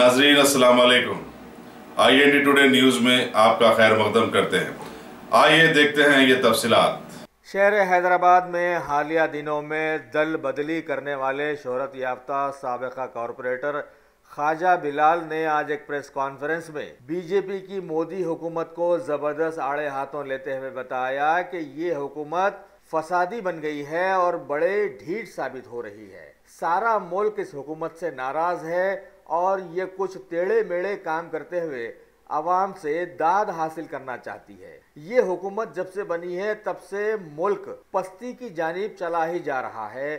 नाजरीन अस्सलाम वालेकुम। IND टुडे न्यूज़ में आपका खैर मकदम करते हैं। आइए देखते हैं ये तफसीलात। शहर हैदराबाद में हालिया दिनों में दल बदली करने वाले शोहरत याफ्ता साबिका कॉरपोरेटर ख्वाजा बिलाल ने आज एक प्रेस कॉन्फ्रेंस में बीजेपी की मोदी हुकूमत को ज़बरदस्त आड़े हाथों लेते हुए बताया कि ये हुकूमत फसादी बन गई है और बड़े ढीठ साबित हो रही है। सारा मुल्क इस हुकूमत से नाराज है और ये कुछ टेढ़े मेढ़े काम करते हुए आवाम से दाद हासिल करना चाहती है। ये हुकूमत जब से बनी है तब से मुल्क पस्ती की जानिब चला ही जा रहा है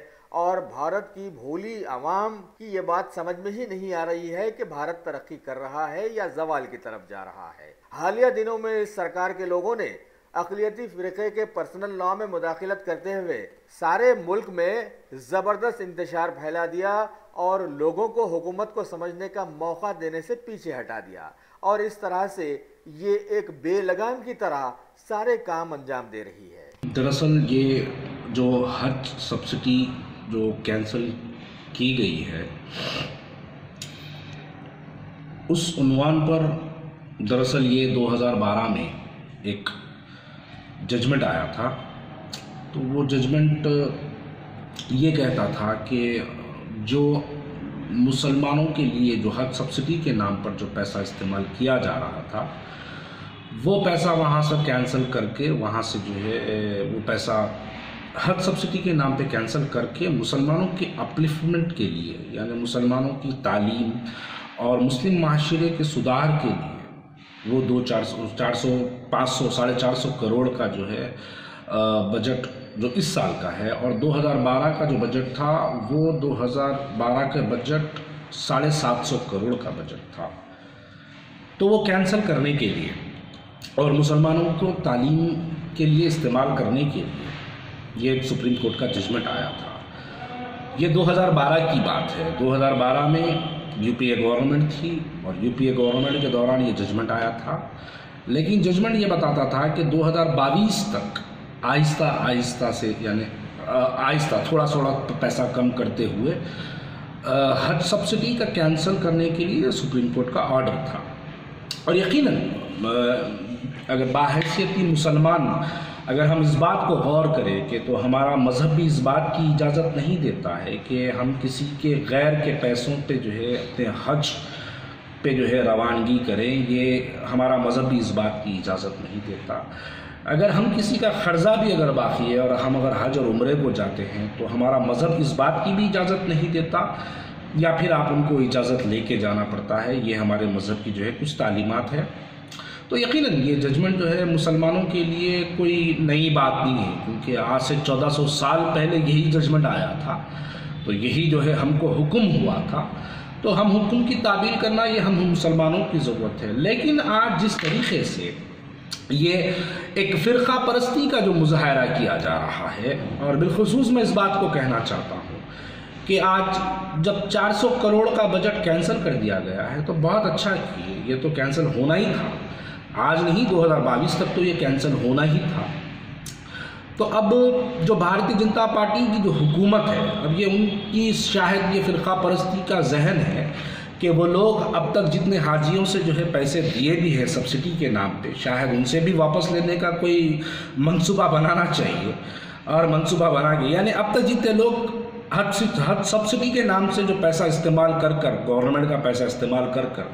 और भारत की भोली आवाम की ये बात समझ में ही नहीं आ रही है कि भारत तरक्की कर रहा है या जवाल की तरफ जा रहा है। हालिया दिनों में इस सरकार के लोगों ने अक़लियती फ़िरक़े के पर्सनल लॉ में मुदाखलत करते हुए सारे मुल्क में ज़बरदस्त इंतशार फैला दिया और लोगों को हुकूमत को समझने का मौका देने से पीछे हटा दिया और इस तरह से ये एक बेलगाम की तरह सारे काम अंजाम दे रही है। दरअसल ये जो हज सब्सिडी जो कैंसिल की गई है, उस उन्वान पर दरअसल ये 2012 में एक जजमेंट आया था। तो वो जजमेंट ये कहता था कि जो मुसलमानों के लिए जो हज सब्सिडी के नाम पर जो पैसा इस्तेमाल किया जा रहा था, वो पैसा वहाँ से कैंसिल करके वहाँ से जो है वो पैसा हज सब्सिडी के नाम पे कैंसिल करके मुसलमानों के अपलिफ्टमेंट के लिए, यानी मुसलमानों की तालीम और मुस्लिम माशरे के सुधार के लिए वो 400 500 450 करोड़ का जो है बजट जो इस साल का है और 2012 का जो बजट था वो 2012 का बजट 750 करोड़ का बजट था। तो वो कैंसिल करने के लिए और मुसलमानों को तालीम के लिए इस्तेमाल करने के लिए ये सुप्रीम कोर्ट का जजमेंट आया था। ये 2012 की बात है। 2012 में यूपीए गवर्नमेंट थी और यूपीए गवर्नमेंट के दौरान ये जजमेंट आया था। लेकिन जजमेंट ये बताता था कि 2022 तक आहिस्ता आहिस्ता से, यानी आहिस्ता थोड़ा थोड़ा पैसा कम करते हुए हज सब्सिडी का कैंसिल करने के लिए सुप्रीम कोर्ट का ऑर्डर था। और यकीनन अगर बाहैसियती मुसलमान अगर हम इस बात को गौर करें कि तो हमारा मज़हब भी इस बात की इजाज़त नहीं देता है कि हम किसी के गैर के पैसों पे जो है अपने हज पे जो है रवानगी करें, ये हमारा मज़हब भी इस बात की इजाज़त नहीं देता। अगर हम किसी का क़र्ज़ा भी अगर बाकी है और हम अगर हज और उम्रे को जाते हैं तो हमारा मज़हब इस बात की भी इजाज़त नहीं देता, या फिर आप उनको इजाज़त लेके जाना पड़ता है। ये हमारे मज़हब की जो है कुछ तालीमात है। तो यकीनन ये जजमेंट जो है मुसलमानों के लिए कोई नई बात नहीं है, क्योंकि आज से 1400 साल पहले यही जजमेंट आया था। तो यही जो है हमको हुक्म हुआ था, तो हम हुक्म की ताबील करना ये हम मुसलमानों की ज़रूरत है। लेकिन आज जिस तरीके से ये एक फ़िरक़ा परस्ती का जो मुज़ाहरा किया जा रहा है, और बिलखुसूस मैं इस बात को कहना चाहता हूँ कि आज जब 400 करोड़ का बजट कैंसिल कर दिया गया है तो बहुत अच्छा किए, ये तो कैंसिल होना ही था। आज नहीं, 2022 तक तो ये कैंसिल होना ही था। तो अब जो भारतीय जनता पार्टी की जो हुकूमत है, अब ये उनकी शायद ये फ़िरक़ा परस्ती का जहन है कि वो लोग अब तक जितने हाजियों से जो है पैसे दिए भी हैं सब्सिडी के नाम पे, शायद उनसे भी वापस लेने का कोई मंसूबा बनाना चाहिए। और मंसूबा बना के, यानी अब तक जितने लोग हज सब्सिडी के नाम से जो पैसा इस्तेमाल कर गवर्नमेंट का पैसा इस्तेमाल कर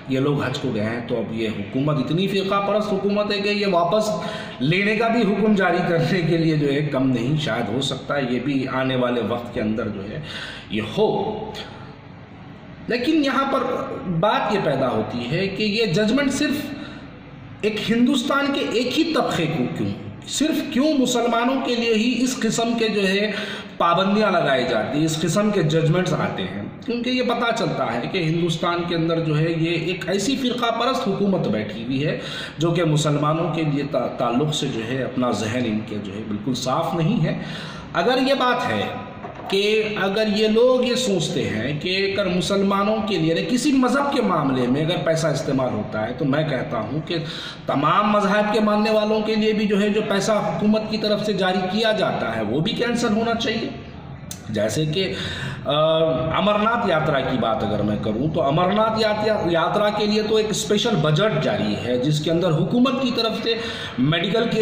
ये लोग हज को गए हैं, तो अब ये हुकूमत इतनी फ़िरक़ा परस्त हुकूमत है कि ये वापस लेने का भी हुक्म जारी करने के लिए जो है कम नहीं, शायद हो सकता है ये भी आने वाले वक्त के अंदर जो है ये हो। लेकिन यहाँ पर बात ये पैदा होती है कि ये जजमेंट सिर्फ एक हिंदुस्तान के एक ही तबके को क्यों मुसलमानों के लिए ही इस किस्म के जो है पाबंदियां लगाई जाती है, इस किस्म के जजमेंट्स आते हैं। क्योंकि ये पता चलता है कि हिंदुस्तान के अंदर जो है ये एक ऐसी फ़िरक़ा परस्त हुकूमत बैठी हुई है जो कि मुसलमानों के लिए ताल्लुक़ से जो है अपना जहन इनके जो है बिल्कुल साफ़ नहीं है। अगर ये बात है कि अगर ये लोग ये सोचते हैं कि अगर मुसलमानों के लिए किसी मज़हब के मामले में अगर पैसा इस्तेमाल होता है, तो मैं कहता हूँ कि तमाम मज़हब के मानने वालों के लिए भी जो है जो पैसा हुकूमत की तरफ से जारी किया जाता है वो भी कैंसिल होना चाहिए। जैसे कि अमरनाथ यात्रा की बात अगर मैं करूं तो अमरनाथ यात्रा के लिए तो एक स्पेशल बजट जारी है जिसके अंदर हुकूमत की तरफ से मेडिकल के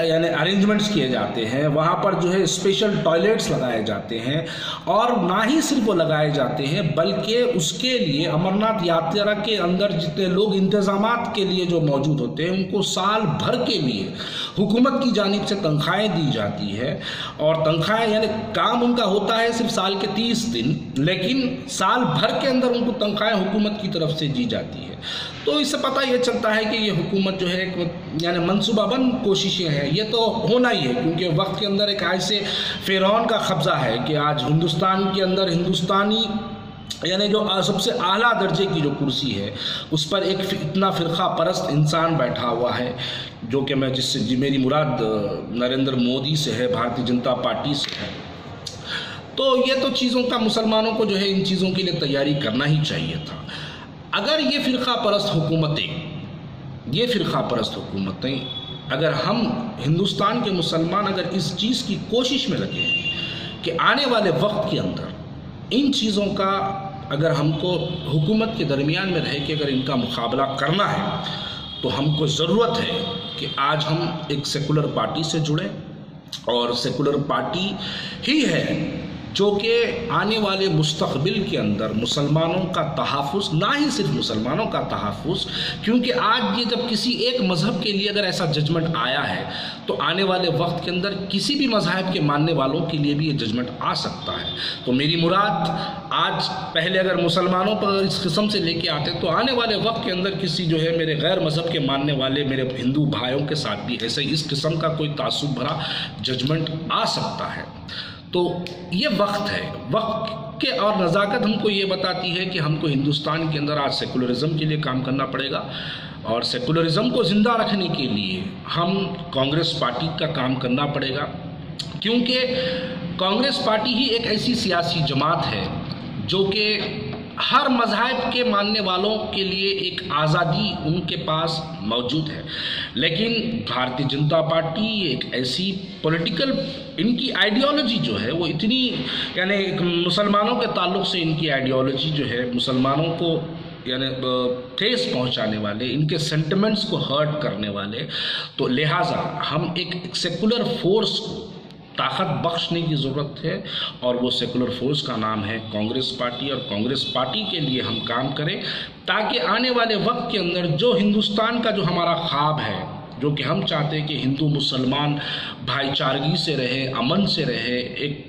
यानी अरेंजमेंट्स किए जाते हैं, वहाँ पर जो है स्पेशल टॉयलेट्स लगाए जाते हैं, और ना ही सिर्फ वो लगाए जाते हैं बल्कि उसके लिए अमरनाथ यात्रा के अंदर जितने लोग इंतजामात के लिए जो मौजूद होते हैं उनको साल भर के लिए हुकूमत की जानिब से तनख्वाहें दी जाती है। और तनख्वाहें यानी काम उनका होता है सिर्फ साल के 30 दिन, लेकिन साल भर के अंदर उनको तनख्वाहें हुकूमत की तरफ से दी जाती है। तो इससे पता ये चलता है कि ये हुकूमत जो है यानी मनसूबाबंद कोशिशें हैं, ये तो होना ही है क्योंकि वक्त के अंदर एक ऐसे फ़िरौन का कब्ज़ा है कि आज हिंदुस्तान के अंदर हिंदुस्तानी यानी जो सबसे आला दर्जे की जो कुर्सी है उस पर एक इतना फ़िरका परस्त इंसान बैठा हुआ है, जो कि मैं जिससे मेरी मुराद नरेंद्र मोदी से है, भारतीय जनता पार्टी से है। तो ये तो चीज़ों का मुसलमानों को जो है इन चीज़ों के लिए तैयारी करना ही चाहिए था। अगर ये फ़िरका परस्त हुकूमतें अगर हम हिंदुस्तान के मुसलमान अगर इस चीज़ की कोशिश में लगे कि आने वाले वक्त के अंदर इन चीज़ों का अगर हमको हुकूमत के दरमियान में रह के अगर इनका मुकाबला करना है तो हमको ज़रूरत है कि आज हम एक सेकुलर पार्टी से जुड़ें, और सेकुलर पार्टी ही है जो कि आने वाले मुस्तक़बिल के अंदर मुसलमानों का तहफ़्फ़ुज़, ना ही सिर्फ मुसलमानों का तहफ़्फ़ुज़, क्योंकि आज ये जब किसी एक मज़हब के लिए अगर ऐसा जजमेंट आया है तो आने वाले वक्त के अंदर किसी भी मज़हब के मानने वालों के लिए भी ये जजमेंट आ सकता है। तो मेरी मुराद आज पहले अगर मुसलमानों पर इस किस्म से लेके आते तो आने वाले वक्त के अंदर किसी जो है मेरे गैर मज़हब के मानने वाले मेरे हिंदू भाइयों के साथ भी ऐसे इस किस्म का कोई तासुब भरा जजमेंट आ सकता है। तो ये वक्त है, वक्त के और नज़ाकत हमको ये बताती है कि हमको हिंदुस्तान के अंदर आज सेकुलरिज़म के लिए काम करना पड़ेगा, और सेकुलरिज़म को ज़िंदा रखने के लिए हम कांग्रेस पार्टी का काम करना पड़ेगा, क्योंकि कांग्रेस पार्टी ही एक ऐसी सियासी जमात है जो कि हर मज़हब के मानने वालों के लिए एक आज़ादी उनके पास मौजूद है। लेकिन भारतीय जनता पार्टी एक ऐसी पॉलिटिकल, इनकी आइडियोलॉजी जो है वो इतनी यानी मुसलमानों के ताल्लुक़ से इनकी आइडियोलॉजी जो है मुसलमानों को यानी ठेस पहुंचाने वाले, इनके सेंटिमेंट्स को हर्ट करने वाले, तो लिहाजा हम एक सेकुलर फोर्स को ताकत बख्शने की ज़रूरत है, और वो सेकुलर फोर्स का नाम है कांग्रेस पार्टी। और कांग्रेस पार्टी के लिए हम काम करें ताकि आने वाले वक्त के अंदर जो हिंदुस्तान का जो हमारा ख्वाब है, जो कि हम चाहते हैं कि हिंदू मुसलमान भाईचारगी से रहे, अमन से रहे, एक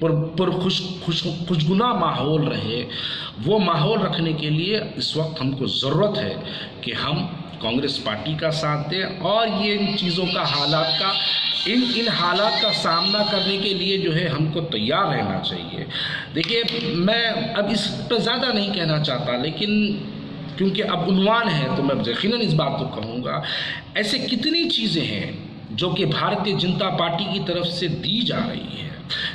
खुशगुना माहौल रहे, वो माहौल रखने के लिए इस वक्त हमको ज़रूरत है कि हम कांग्रेस पार्टी का साथ दें, और ये इन चीज़ों का हालात का इन हालात का सामना करने के लिए जो है हमको तैयार रहना चाहिए। देखिए, मैं अब इस पर ज़्यादा नहीं कहना चाहता, लेकिन क्योंकि अब उन्वान है तो मैं यकीनन इस बात को कहूँगा, ऐसे कितनी चीज़ें हैं जो कि भारतीय जनता पार्टी की तरफ से दी जा रही है।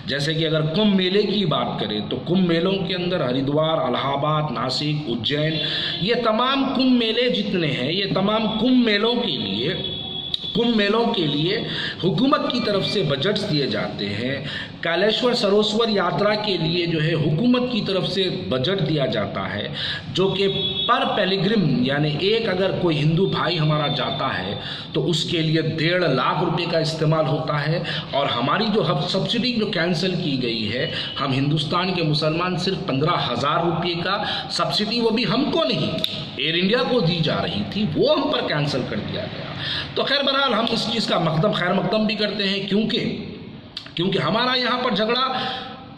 जैसे कि अगर कुंभ मेले की बात करें तो कुंभ मेलों के अंदर हरिद्वार, इलाहाबाद, नासिक, उज्जैन, ये तमाम कुंभ मेले जितने हैं, ये तमाम कुंभ मेलों के लिए हुकूमत की तरफ से बजट्स दिए जाते हैं। कालेश्वर सरोवर यात्रा के लिए जो है हुकूमत की तरफ से बजट दिया जाता है, जो कि पर पेलिग्रिम यानी एक अगर कोई हिंदू भाई हमारा जाता है तो उसके लिए 1.5 लाख रुपए का इस्तेमाल होता है। और हमारी जो सब्सिडी जो कैंसिल की गई है, हम हिंदुस्तान के मुसलमान सिर्फ 15,000 रुपये का सब्सिडी, वो भी हमको नहीं, एयर इंडिया को दी जा रही थी, वो हम पर कैंसिल कर दिया गया। तो खैर बहरहाल हम इस चीज़ का खैर मकदम भी करते हैं, क्योंकि हमारा यहाँ पर झगड़ा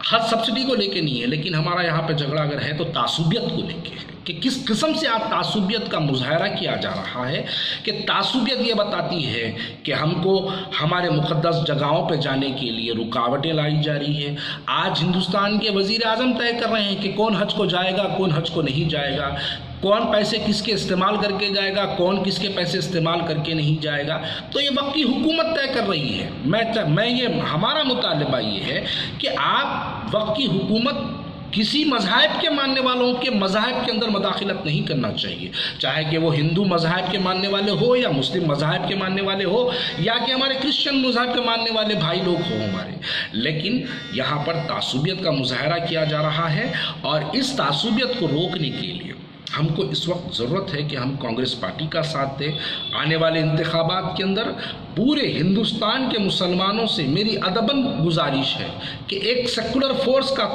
हर सब्सिडी को लेके नहीं है, लेकिन हमारा यहाँ पर झगड़ा अगर है तो तासुबियत को लेके है कि किस किस्म से आज तासुबियत का मुजाहरा किया जा रहा है। कि तासुबियत ये बताती है कि हमको हमारे मुक़द्दस जगहों पे जाने के लिए रुकावटें लाई जा रही है। आज हिंदुस्तान के वज़ीर आज़म तय कर रहे हैं कि कौन हज को जाएगा, कौन हज को नहीं जाएगा, कौन पैसे किसके इस्तेमाल करके जाएगा, कौन किसके पैसे इस्तेमाल करके नहीं जाएगा। तो ये वक्त की हुकूमत तय कर रही है। हमारा मुतालबा ये है कि आप वक्त की हुकूमत किसी मजहब के मानने वालों के मजहब के अंदर मदाखिलत नहीं करना चाहिए, चाहे कि वो हिंदू मजहब के मानने वाले हो या मुस्लिम मजहब के मानने वाले हो या कि हमारे क्रिश्चियन मजहब के मानने वाले भाई लोग हो हमारे। लेकिन यहाँ पर तासुबियत का मुजाहरा किया जा रहा है और इस तासुबियत को रोकने के लिए हमको इस वक्त ज़रूरत है कि हम कांग्रेस पार्टी का साथ दें। आने वाले इंतखाबात के अंदर पूरे हिंदुस्तान के मुसलमानों से मेरी अदबन गुजारिश है कि एक सेकुलर फोर्स का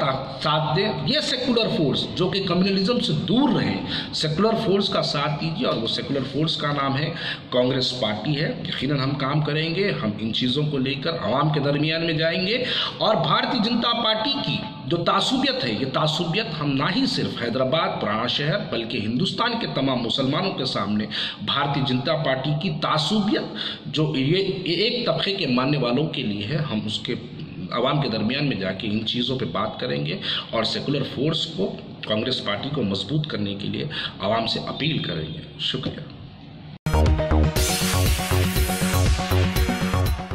साथ दें। ये सेकुलर फोर्स जो कि कम्युनलिज्म से दूर रहे, सेकुलर फोर्स का साथ दीजिए और वो सेकुलर फोर्स का नाम है कांग्रेस पार्टी है। यकीनन हम काम करेंगे, हम इन चीज़ों को लेकर आवाम के दरमियान में जाएंगे और भारतीय जनता पार्टी की जो तासुबियत है, ये तासुबियत हम ना ही सिर्फ हैदराबाद पुराना शहर बल्कि हिंदुस्तान के तमाम मुसलमानों के सामने भारतीय जनता पार्टी की तासुबियत जो ये एक तबके के मानने वालों के लिए है, हम उसके आवाम के दरमियान में जाके इन चीज़ों पे बात करेंगे और सेकुलर फोर्स को, कांग्रेस पार्टी को मजबूत करने के लिए आवाम से अपील करेंगे। शुक्रिया।